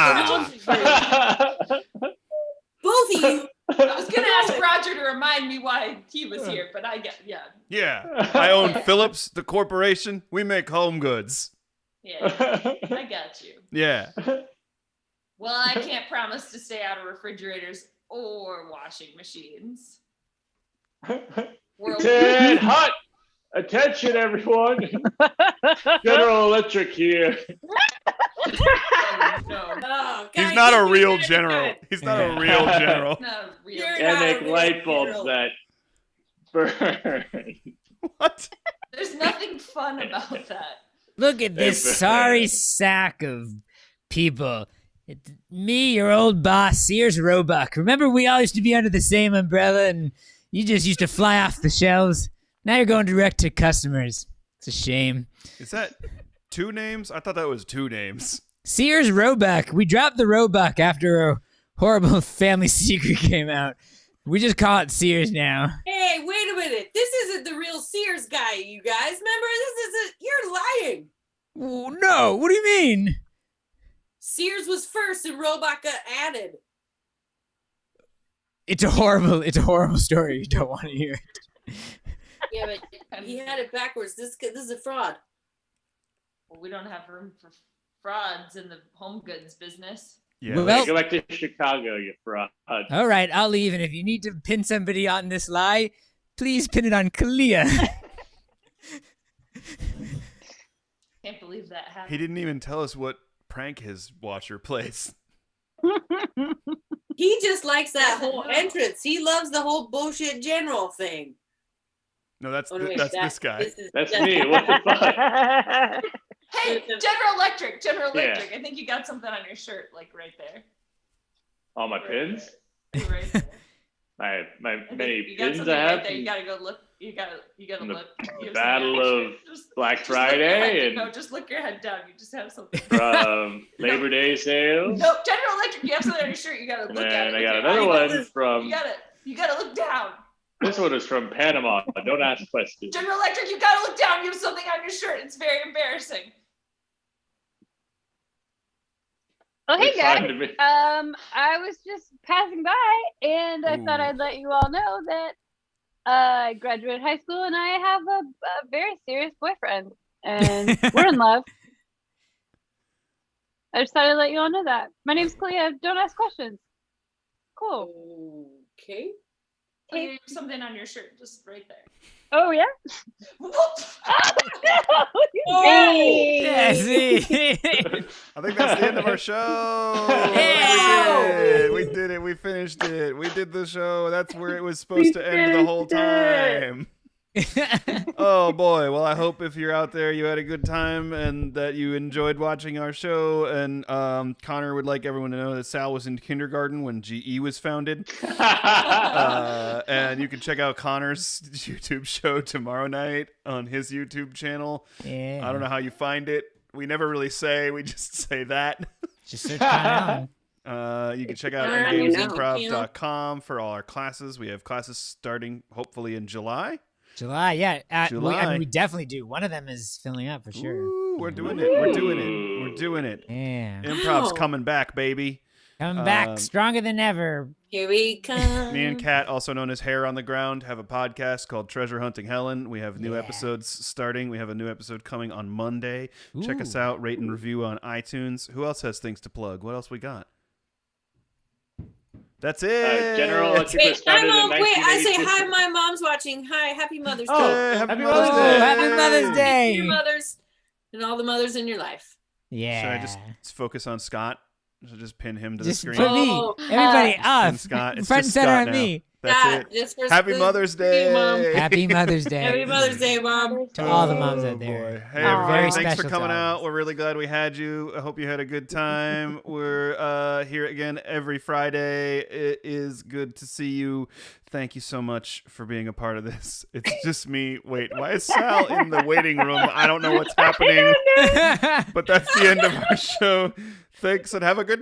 both of you. I was gonna ask Roger to remind me why he was here, but I get Yeah, I own Phillips, the corporation. We make home goods. Yeah, I got you. Yeah. Well, I can't promise to stay out of refrigerators or washing machines. Ted Hut! Attention, everyone! General Electric here. Oh, He's not a real general. He's not a real general. Not real. And make light bulbs that burn. What? There's nothing fun about that. Look at this sorry sack of people. It's me, your old boss, Sears Roebuck. Remember we all used to be under the same umbrella and you just used to fly off the shelves? Now you're going direct to customers. It's a shame. Is that 2 names? I thought that was 2 names. Sears Roebuck. We dropped the Roebuck after a horrible family secret came out. We just call it Sears now. Hey, wait a minute. This isn't the real Sears guy, you guys. Remember, you're lying. No, what do you mean? Sears was first and Roebuck got added. It's a horrible story. You don't want to hear it. Yeah, but he had it backwards. This is a fraud. Well, we don't have room for frauds in the home goods business. Yeah. Well, Go back to Chicago, you fraud. all right, I'll leave. And if you need to pin somebody on this lie, please pin it on Kalia. Can't believe that happened. He didn't even tell us what prank his watcher plays. He just likes that whole entrance. He loves the whole bullshit general thing. No, that's Oh, no, wait, this guy. That's me. What the fuck? Hey, General Electric. General Yeah. Electric. I think you got something on your shirt, like right there. All my pins? Right there. My I think many you got pins something I have. right there. You gotta go look. You gotta from the look. You have Battle something on your of shirt. Just Black look your head- Friday No, and just look your head down. You just have something. from Labor Day sales. No, General Electric. You have something on your shirt. You gotta And look at then it. I with got your another eyes. one from, You gotta look down. this one is from Panama. Don't ask questions. General Electric. You gotta look down. You have something on your shirt. It's very embarrassing. Oh, hey It's fine guys. to me. I was just passing by, and I thought Ooh. I'd let you all know that I graduated high school, and I have a very serious boyfriend, and we're in love. I just thought I'd let you all know that. My name's Kalia. Don't ask questions. Cool. Okay. Oh, you have something on your shirt, just right there. Oh yeah. Whoop. Yeah, see? I think that's the end of our show. Yeah. We did it. We finished it. We did the show. That's where it was supposed to end the whole time. Oh boy. Well, I hope if you're out there you had a good time and that you enjoyed watching our show. And Connor would like everyone to know that Sal was in kindergarten when GE was founded. And you can check out Connor's YouTube show tomorrow night on his YouTube channel. Yeah. I don't know how you find it. We never really say. We just say that. Just search Connor Allen. You can check out I don't know. endgamesimprov.com for all our classes. We have classes starting hopefully in July. July, yeah. I July. mean, we definitely do. One of them is filling up for sure. Ooh, we're doing it. We're doing it. We're doing it. Yeah. Improv's Wow. coming back, baby. Coming back Um, stronger than ever. Here we come. Me and Kat, also known as Hair on the Ground, have a podcast called Treasure Hunting Helen. We have new Yeah. episodes starting. We have a new episode coming on Monday. Check us Ooh. out, rate and review on iTunes. Who else has things to plug? What else we got? That's it. General Electric Wait, was founded in wait, I say 1982. hi, my mom's watching. Hi, happy Mother's Oh, Day. happy Happy Mother's Mother's Day. Day. Happy Mother's Day. Your mothers and all the mothers in your life. Yeah. Should I just focus on Scott? Should I just pin him to Just the put screen? me. Oh, Everybody Just up. pin Scott. It's Front and just center Scott on now. me. That's it. Just for Happy good- Mother's for you, Mom. Day. Happy Mother's Day. Happy Mother's Day, Mom. To all the moms Oh, out there. boy. Hey, Aw. everybody. Very Thanks for special coming to all out. of us. We're really glad we had you. I hope you had a good time. We're here again every Friday. It is good to see you. Thank you so much for being a part of this. It's just me. Wait, why is Sal in the waiting room? I don't know what's happening, but that's the end of our show. Thanks and have a good